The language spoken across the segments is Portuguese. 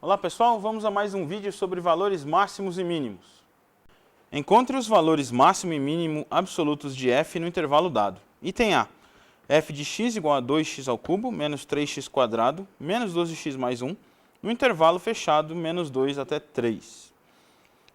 Olá pessoal, vamos a mais um vídeo sobre valores máximos e mínimos. Encontre os valores máximo e mínimo absolutos de f no intervalo dado. Item A. f de x igual a 2x ao cubo menos 3x quadrado menos 12x mais 1 no intervalo fechado menos 2 até 3.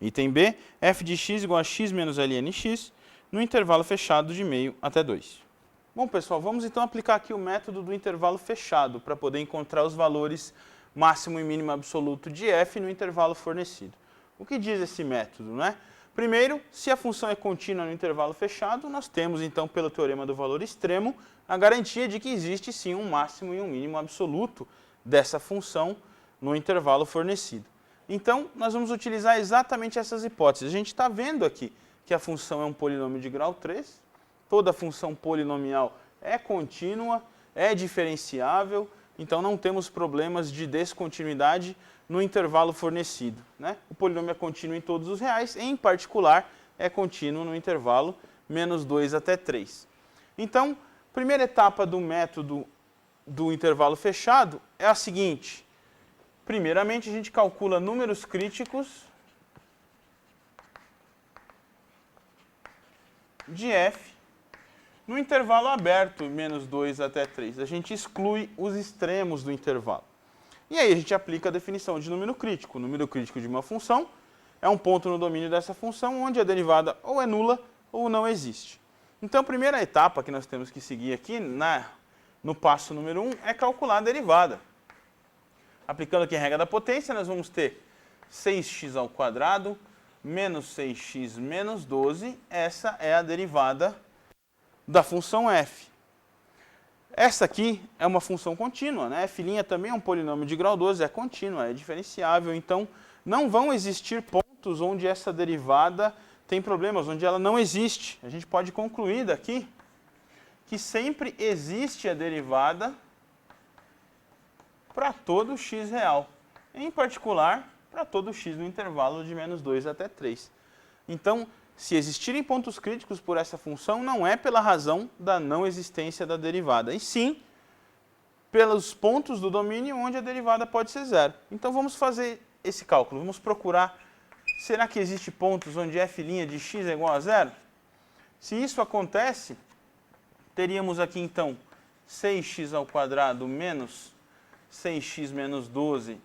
Item B. f de x igual a x menos lnx no intervalo fechado de meio até 2. Bom pessoal, vamos então aplicar aqui o método do intervalo fechado para poder encontrar os valores máximo e mínimo absoluto de f no intervalo fornecido. O que diz esse método, né? Primeiro, se a função é contínua no intervalo fechado, nós temos então pelo teorema do valor extremo a garantia de que existe sim um máximo e um mínimo absoluto dessa função no intervalo fornecido. Então, nós vamos utilizar exatamente essas hipóteses. A gente está vendo aqui que a função é um polinômio de grau 3, toda função polinomial é contínua, é diferenciável, então não temos problemas de descontinuidade no intervalo fornecido, né? O polinômio é contínuo em todos os reais, em particular é contínuo no intervalo menos 2 até 3. Então, primeira etapa do método do intervalo fechado é a seguinte. Primeiramente, a gente calcula números críticos de f no intervalo aberto, menos 2 até 3. A gente exclui os extremos do intervalo. E aí a gente aplica a definição de número crítico. O número crítico de uma função é um ponto no domínio dessa função onde a derivada ou é nula ou não existe. Então, a primeira etapa que nós temos que seguir aqui no passo número 1 é calcular a derivada. Aplicando aqui a regra da potência, nós vamos ter 6x ao quadrado menos 6x menos 12. Essa é a derivada da função f. Essa aqui é uma função contínua, né? F' também é um polinômio de grau 12, é contínua, é diferenciável, então não vão existir pontos onde essa derivada tem problemas, onde ela não existe. A gente pode concluir daqui que sempre existe a derivada para todo x real, em particular para todo x no intervalo de menos 2 até 3. Então, se existirem pontos críticos por essa função, não é pela razão da não existência da derivada, e sim pelos pontos do domínio onde a derivada pode ser zero. Então vamos fazer esse cálculo, vamos procurar, será que existe pontos onde f' de x é igual a zero? Se isso acontece, teríamos aqui então 6x ao quadrado menos 6x menos 12,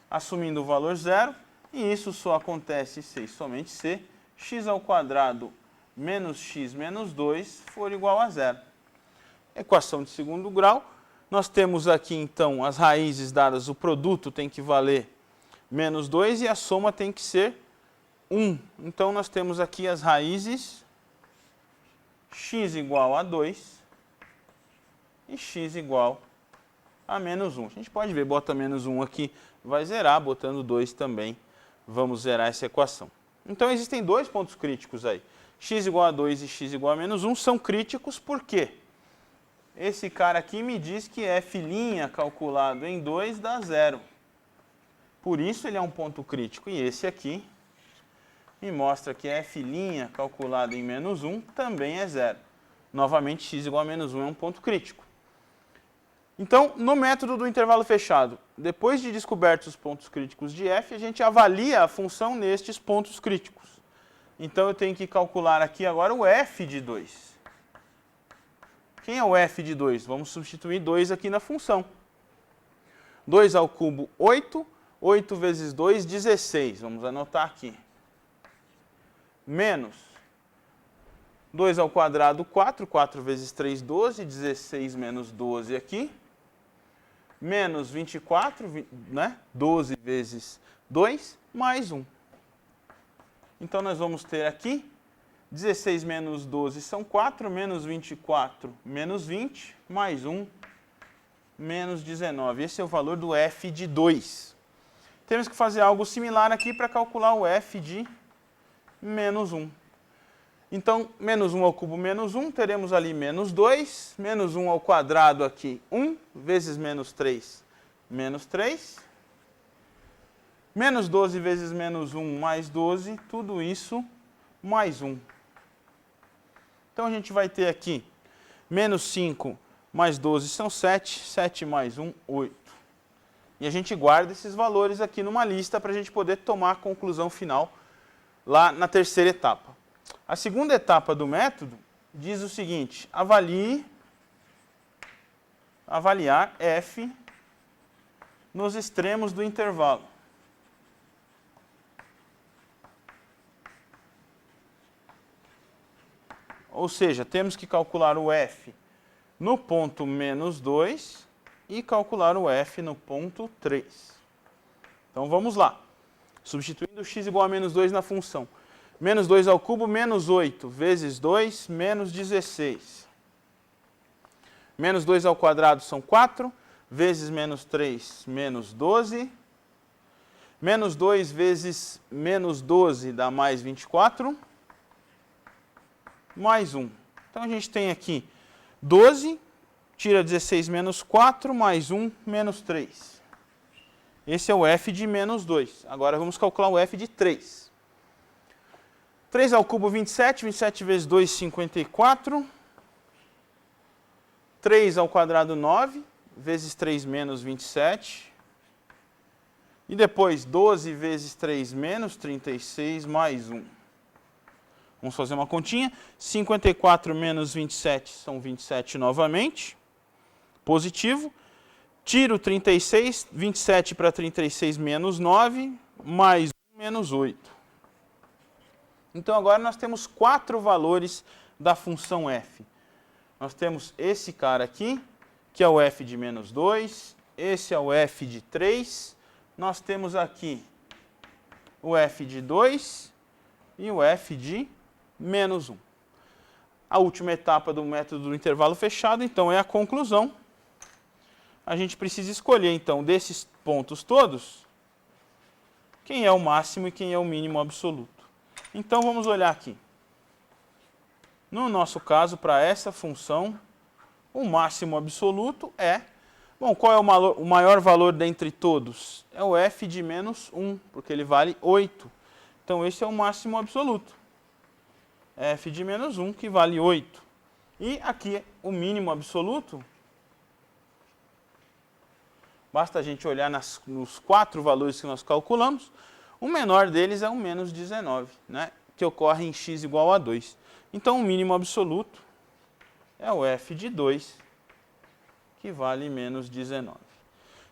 assumindo o valor zero, e isso só acontece se somente se x ao quadrado menos x menos 2 for igual a zero. Equação de segundo grau, nós temos aqui então as raízes dadas, o produto tem que valer menos 2 e a soma tem que ser 1. Então nós temos aqui as raízes x igual a 2 e x igual a menos 1. A gente pode ver, bota menos 1 aqui, vai zerar, botando 2 também, vamos zerar essa equação. Então existem dois pontos críticos aí. X igual a 2 e x igual a menos 1 são críticos por quê? Esse cara aqui me diz que f' calculado em 2 dá zero. Por isso ele é um ponto crítico. E esse aqui me mostra que f' calculado em menos 1 também é zero. Novamente, x igual a menos 1 é um ponto crítico. Então, no método do intervalo fechado, depois de descobertos os pontos críticos de f, a gente avalia a função nestes pontos críticos. Então, eu tenho que calcular aqui agora o f de 2. Quem é o f de 2? Vamos substituir 2 aqui na função. 2 ao cubo, 8. 8 vezes 2, 16. Vamos anotar aqui. Menos 2 ao quadrado, 4. 4 vezes 3, 12. 16 menos 12 aqui. Menos 24, né? 12 vezes 2, mais 1. Então, nós vamos ter aqui, 16 menos 12 são 4, menos 24, menos 20, mais 1, menos 19. Esse é o valor do f de 2. Temos que fazer algo similar aqui para calcular o f de menos 1. Então, menos 1 ao cubo menos 1, teremos ali menos 2, menos 1 ao quadrado aqui, 1, vezes menos 3, menos 3. Menos 12 vezes menos 1 mais 12, tudo isso mais 1. Então, a gente vai ter aqui menos 5 mais 12 são 7, 7 mais 1, 8. E a gente guarda esses valores aqui numa lista para a gente poder tomar a conclusão final lá na terceira etapa. A segunda etapa do método diz o seguinte: avaliar f nos extremos do intervalo. Ou seja, temos que calcular o f no ponto menos 2 e calcular o f no ponto 3. Então vamos lá. Substituindo x igual a menos 2 na função. Menos 2 ao cubo, menos 8, vezes 2, menos 16. Menos 2 ao quadrado são 4, vezes menos 3, menos 12. Menos 2 vezes menos 12 dá mais 24. Mais 1. Então a gente tem aqui 12, tira 16 menos 4, mais 1, menos 3. Esse é o f de menos 2. Agora vamos calcular o f de 3. 3 ao cubo, 27. 27 vezes 2, 54. 3 ao quadrado, 9. Vezes 3 menos 27. E depois 12 vezes 3 menos 36 mais 1. Vamos fazer uma continha. 54 menos 27 são 27 novamente. Positivo. Tiro 36, 27 para 36 menos 9, mais 1 menos 8. Então agora nós temos 4 valores da função f. Nós temos esse cara aqui, que é o f de menos 2, esse é o f de 3, nós temos aqui o f de 2 e o f de menos 1. A última etapa do método do intervalo fechado, então, é a conclusão. A gente precisa escolher, então, desses pontos todos, quem é o máximo e quem é o mínimo absoluto. Então, vamos olhar aqui. No nosso caso, para essa função, o máximo absoluto é... Bom, qual é o maior valor dentre todos? É o f de menos 1, porque ele vale 8. Então, esse é o máximo absoluto. F de menos 1, que vale 8. E aqui, o mínimo absoluto... Basta a gente olhar nos 4 valores que nós calculamos. O menor deles é o menos 19, né? Que ocorre em x igual a 2. Então, o mínimo absoluto é o f de 2, que vale menos 19.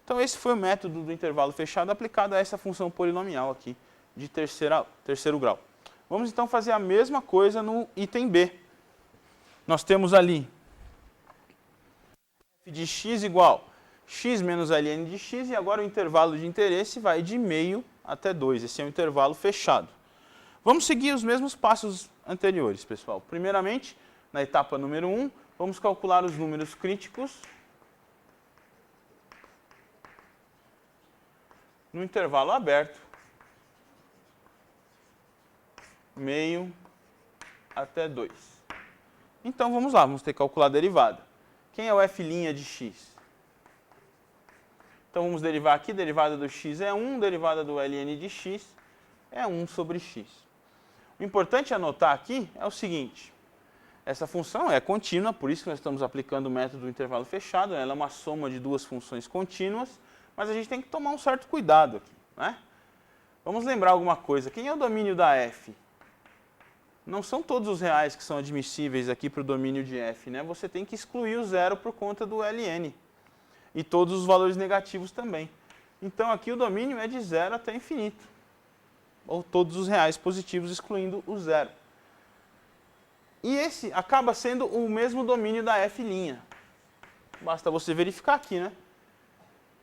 Então, esse foi o método do intervalo fechado aplicado a essa função polinomial aqui de terceiro grau. Vamos, então, fazer a mesma coisa no item B. Nós temos ali f de x igual x menos ln de x, e agora o intervalo de interesse vai de meio até 2. Esse é um intervalo fechado. Vamos seguir os mesmos passos anteriores, pessoal. Primeiramente, na etapa número 1, vamos calcular os números críticos no intervalo aberto, meio até 2. Então, vamos lá, vamos ter que calcular a derivada. Quem é o f' de x? Então, vamos derivar aqui, derivada do x é 1, derivada do ln de x é 1 sobre x. O importante anotar aqui é o seguinte: essa função é contínua, por isso que nós estamos aplicando o método do intervalo fechado, ela é uma soma de duas funções contínuas, mas a gente tem que tomar um certo cuidado aqui, né? Vamos lembrar alguma coisa, quem é o domínio da f? Não são todos os reais que são admissíveis aqui para o domínio de f, né? Você tem que excluir o zero por conta do ln. E todos os valores negativos também. Então, aqui o domínio é de 0 até infinito. Ou todos os reais positivos, excluindo o zero. E esse acaba sendo o mesmo domínio da f'. Basta você verificar aqui, né?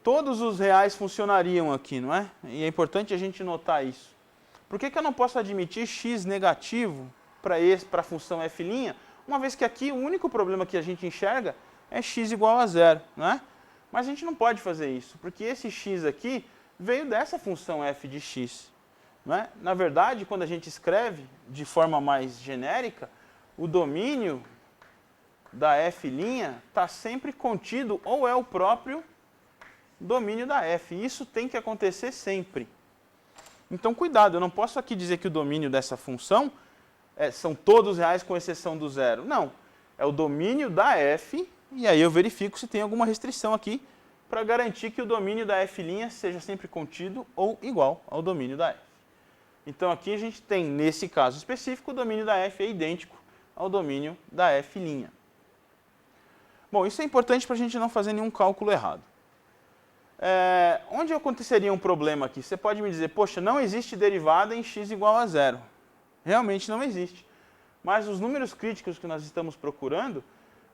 Todos os reais funcionariam aqui, não é? E é importante a gente notar isso. Por que eu não posso admitir x negativo para a função f', uma vez que aqui o único problema que a gente enxerga é x igual a 0, não é? Mas a gente não pode fazer isso, porque esse x aqui veio dessa função f de x. Não é? Na verdade, quando a gente escreve de forma mais genérica, o domínio da f' está sempre contido ou é o próprio domínio da f. Isso tem que acontecer sempre. Então, cuidado, eu não posso aqui dizer que o domínio dessa função são todos reais com exceção do zero. Não, é o domínio da f E aí eu verifico se tem alguma restrição aqui para garantir que o domínio da f' seja sempre contido ou igual ao domínio da f. Então aqui a gente tem, nesse caso específico, o domínio da f é idêntico ao domínio da f'. Bom, isso é importante para a gente não fazer nenhum cálculo errado. Onde aconteceria um problema aqui? Você pode me dizer, poxa, não existe derivada em x igual a zero. Realmente não existe. Mas os números críticos que nós estamos procurando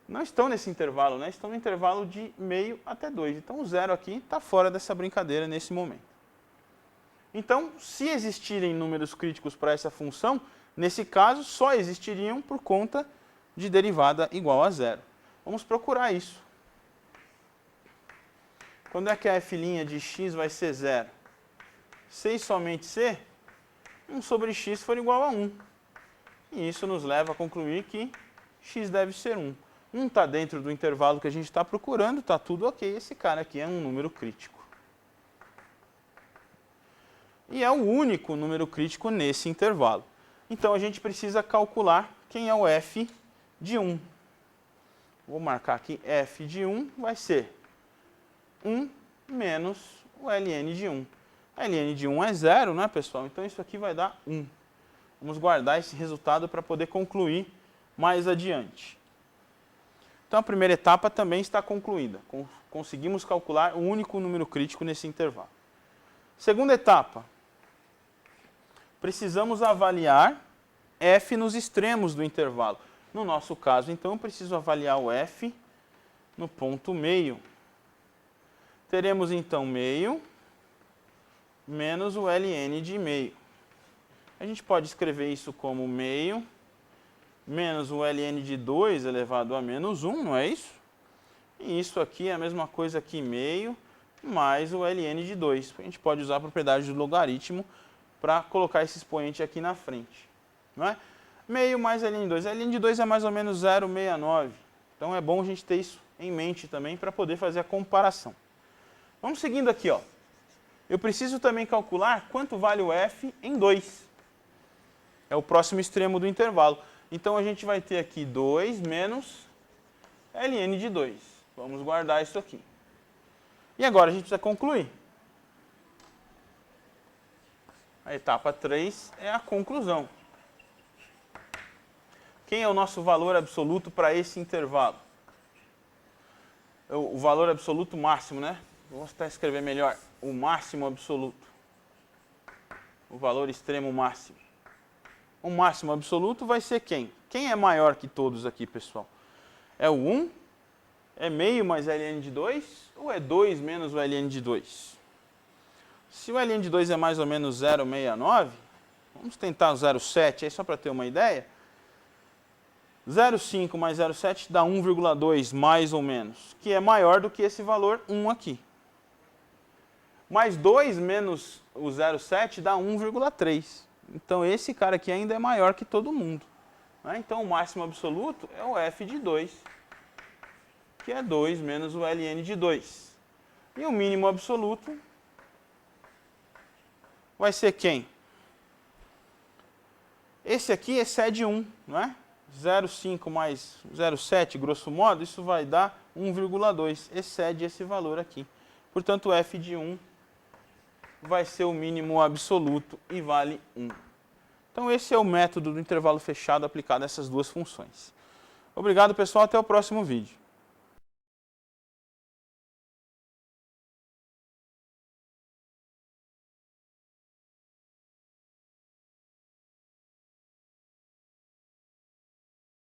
não estão nesse intervalo, né? Estão no intervalo de meio até 2. Então o zero aqui está fora dessa brincadeira nesse momento. Então, se existirem números críticos para essa função, nesse caso só existiriam por conta de derivada igual a zero. Vamos procurar isso. Quando é que a f' de x vai ser zero? Se somente se 1 sobre x for igual a 1. E isso nos leva a concluir que x deve ser 1. 1 está dentro do intervalo que a gente está procurando, está tudo ok. Esse cara aqui é um número crítico. E é o único número crítico nesse intervalo. Então a gente precisa calcular quem é o f de 1. Vou marcar aqui f de 1 vai ser 1 menos o ln de 1. A ln de 1 é 0, né, pessoal? Então isso aqui vai dar 1. Vamos guardar esse resultado para poder concluir mais adiante. Então a primeira etapa também está concluída. Conseguimos calcular o único número crítico nesse intervalo. Segunda etapa. Precisamos avaliar f nos extremos do intervalo. No nosso caso, então, eu preciso avaliar o f no ponto meio. Teremos, então, meio menos o ln de meio. A gente pode escrever isso como meio menos o ln de 2 elevado a menos 1, não é isso? E isso aqui é a mesma coisa que meio mais o ln de 2. A gente pode usar a propriedade do logaritmo para colocar esse expoente aqui na frente. Não é? Meio mais ln de 2. Ln de 2 é mais ou menos 0,69. Então é bom a gente ter isso em mente também para poder fazer a comparação. Vamos seguindo aqui, ó. Eu preciso também calcular quanto vale o f em 2. É o próximo extremo do intervalo. Então a gente vai ter aqui 2 menos ln de 2. Vamos guardar isso aqui. E agora a gente precisa concluir. A etapa 3 é a conclusão. Quem é o nosso valor absoluto para esse intervalo? O valor absoluto máximo, né? Vamos tentar escrever melhor. O máximo absoluto. O valor extremo máximo. O máximo absoluto vai ser quem? Quem é maior que todos aqui, pessoal? É o 1? É meio mais ln de 2? Ou é 2 menos o ln de 2? Se o ln de 2 é mais ou menos 0,69, vamos tentar o 0,7, aí só para ter uma ideia. 0,5 mais 0,7 dá 1,2 mais ou menos, que é maior do que esse valor 1 aqui. Mais 2 menos o 0,7 dá 1,3. Então esse cara aqui ainda é maior que todo mundo. Né? Então o máximo absoluto é o f de 2, que é 2 menos o ln de 2. E o mínimo absoluto vai ser quem? Esse aqui excede 1, não é? 0,5 mais 0,7, grosso modo, isso vai dar 1,2. Excede esse valor aqui. Portanto, f de 1 vai ser o mínimo absoluto e vale 1. Então, esse é o método do intervalo fechado aplicado a essas duas funções. Obrigado, pessoal. Até o próximo vídeo.